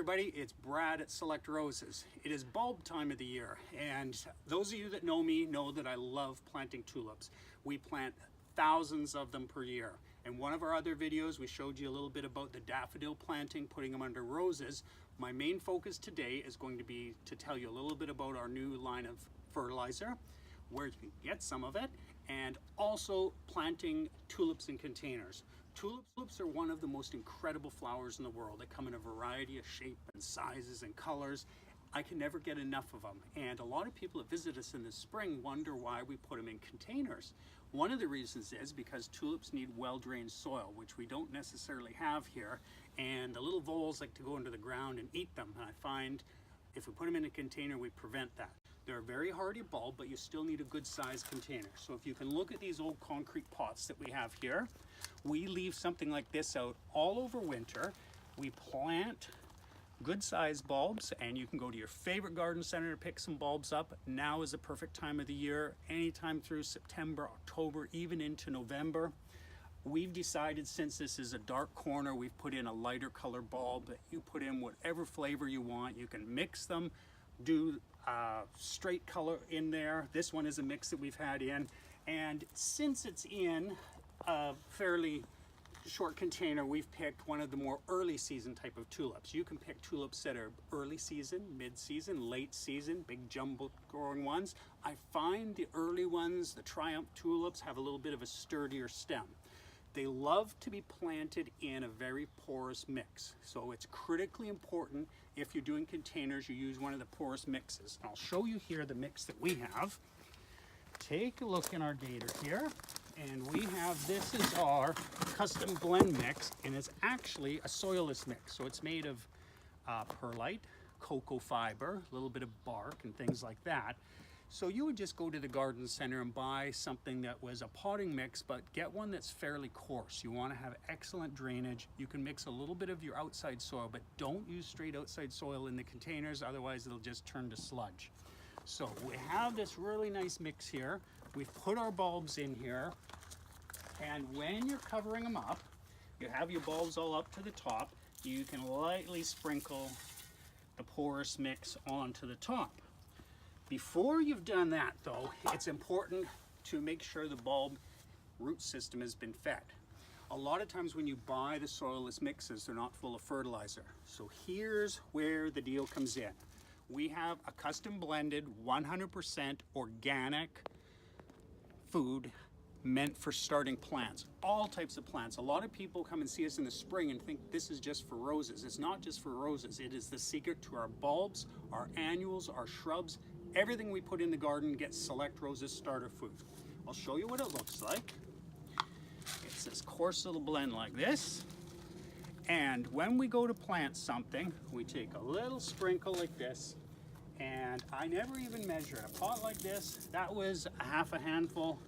everybody, it's Brad at Select Roses. It is bulb time of the year, and those of you that know me know that I love planting tulips. We plant thousands of them per year. In one of our other videos, we showed you a little bit about the daffodil planting, putting them under roses. My main focus today is going to be to tell you a little bit about our new line of fertilizer, where you can get some of it, and also planting tulips in containers. Tulips are one of the most incredible flowers in the world. They come in a variety of shapes and sizes and colors. I can never get enough of them. And a lot of people that visit us in the spring wonder why we put them in containers. One of the reasons is because tulips need well-drained soil, which we don't necessarily have here. And the little voles like to go into the ground and eat them. And I find if we put them in a container, we prevent that. They're a very hardy bulb, but you still need a good sized container. So if you can look at these old concrete pots that we have here, we leave something like this out all over winter. We plant good sized bulbs, and you can go to your favorite garden center to pick some bulbs up. Now is the perfect time of the year, anytime through September, October, even into November. We've decided, since this is a dark corner, we've put in a lighter color bulb that you put in whatever flavor you want. You can mix them, do straight color in there. This one is a mix that we've had in, and since it's in a fairly short container, we've picked one of the more early season type of tulips. You can pick tulips that are early season, mid-season, late season, big jumbo growing ones. I find the early ones, the Triumph tulips, have a little bit of a sturdier stem. They love to be planted in a very porous mix. So it's critically important, if you're doing containers, you use one of the porous mixes. I'll show you here the mix that we have. Take a look in our gator here, and we have, this is our custom blend mix, and it's actually a soilless mix. So it's made of perlite, cocoa fiber, a little bit of bark and things like that. So you would just go to the garden center and buy something that was a potting mix, but get one that's fairly coarse. You want to have excellent drainage. You can mix a little bit of your outside soil, but don't use straight outside soil in the containers, otherwise it'll just turn to sludge. So we have this really nice mix here. We've put our bulbs in here, and when you're covering them up, you have your bulbs all up to the top. You can lightly sprinkle the porous mix onto the top. Before you've done that though, it's important to make sure the bulb root system has been fed. A lot of times when you buy the soilless mixes, they're not full of fertilizer. So here's where the deal comes in. We have a custom blended 100% organic food meant for starting plants, all types of plants. A lot of people come and see us in the spring and think this is just for roses. It's not just for roses. It is the secret to our bulbs, our annuals, our shrubs. Everything we put in the garden gets Select Roses starter food. I'll show you what it looks like. It's this coarse little blend like this. And when we go to plant something, we take a little sprinkle like this, and I never even measure a pot like this. That was a half a handful.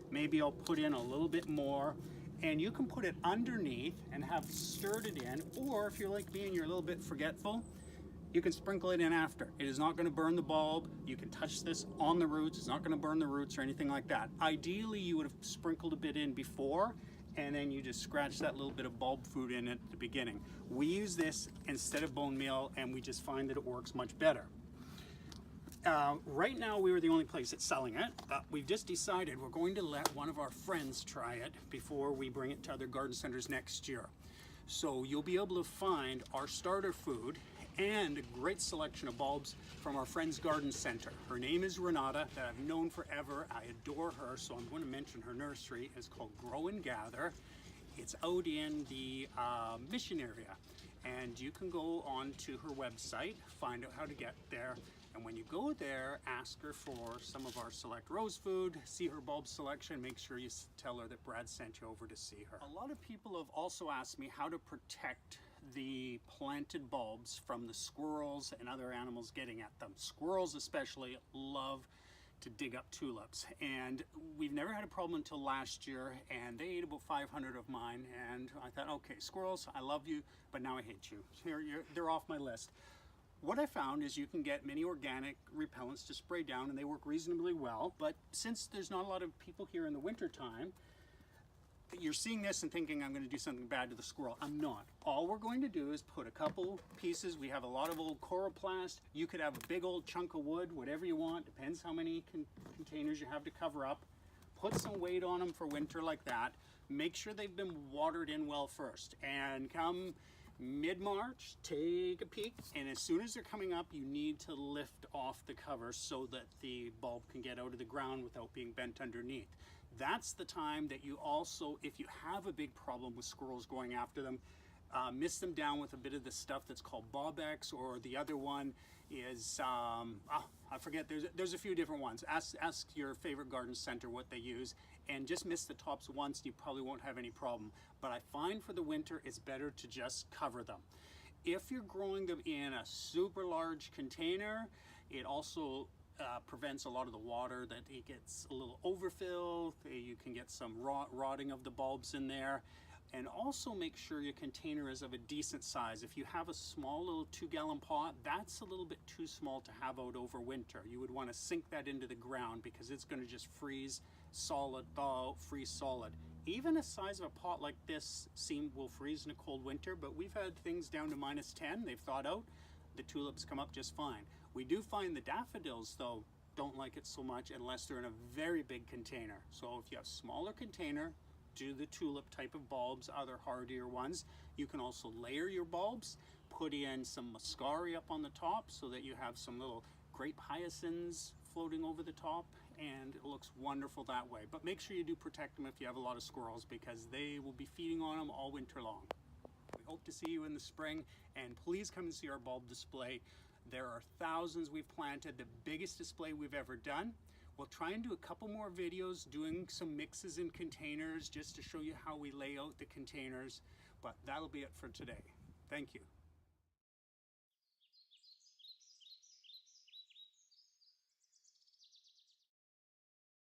Maybe I'll put in a little bit more, and you can put it underneath and have stirred it in, or if you're like me and you're a little bit forgetful, you can sprinkle it in after. It is not going to burn the bulb. You can touch this on the roots. It's not going to burn the roots or anything like that. Ideally, you would have sprinkled a bit in before, and then you just scratch that little bit of bulb food in at the beginning. We use this instead of bone meal, and we just find that it works much better. Right now, we were the only place that's selling it. We've just decided we're going to let one of our friends try it before we bring it to other garden centers next year. So you'll be able to find our starter food and a great selection of bulbs from our friend's garden center. Her name is Renata, that I've known forever. I adore her, so I'm going to mention her nursery. It's called Grow and Gather. It's out in the Mission area, and you can go on to her website, find out how to get there. And when you go there, ask her for some of our Select Rose food, see her bulb selection, make sure you tell her that Brad sent you over to see her. A lot of people have also asked me how to protect the planted bulbs from the squirrels and other animals getting at them. Squirrels especially love to dig up tulips, and we've never had a problem until last year, and they ate about 500 of mine, and I thought, okay, squirrels, I love you, but now I hate you. They're off my list. What I found is you can get many organic repellents to spray down, and they work reasonably well, but since there's not a lot of people here in the winter time, you're seeing this and thinking I'm going to do something bad to the squirrel. I'm not. All we're going to do is put a couple pieces. We have a lot of old coroplast. You could have a big old chunk of wood, whatever you want. Depends how many containers you have to cover up. Put some weight on them for winter like that. Make sure they've been watered in well first. And come mid-March, take a peek. And as soon as they're coming up, you need to lift off the cover so that the bulb can get out of the ground without being bent underneath. That's the time that you also, if you have a big problem with squirrels going after them, mist them down with a bit of the stuff that's called Bobex, or the other one is, I forget, there's a few different ones. Ask your favorite garden center what they use, and just mist the tops once, you probably won't have any problem. But I find for the winter, it's better to just cover them. If you're growing them in a super large container, it also prevents a lot of the water, that it gets a little overfill. You can get some rotting of the bulbs in there. And also make sure your container is of a decent size. If you have a small little 2-gallon pot, that's a little bit too small to have out over winter. You would want to sink that into the ground because it's going to just freeze solid, thaw out, freeze solid. Even a size of a pot like this will freeze in a cold winter, but we've had things down to -10. They've thawed out. The tulips come up just fine. We do find the daffodils, though, don't like it so much unless they're in a very big container. So if you have a smaller container, do the tulip type of bulbs, other hardier ones. You can also layer your bulbs, put in some muscari up on the top so that you have some little grape hyacinths floating over the top, and it looks wonderful that way. But make sure you do protect them if you have a lot of squirrels, because they will be feeding on them all winter long. We hope to see you in the spring, and please come and see our bulb display. There are thousands we've planted, the biggest display we've ever done. We'll try and do a couple more videos doing some mixes in containers just to show you how we lay out the containers, but that'll be it for today. Thank you.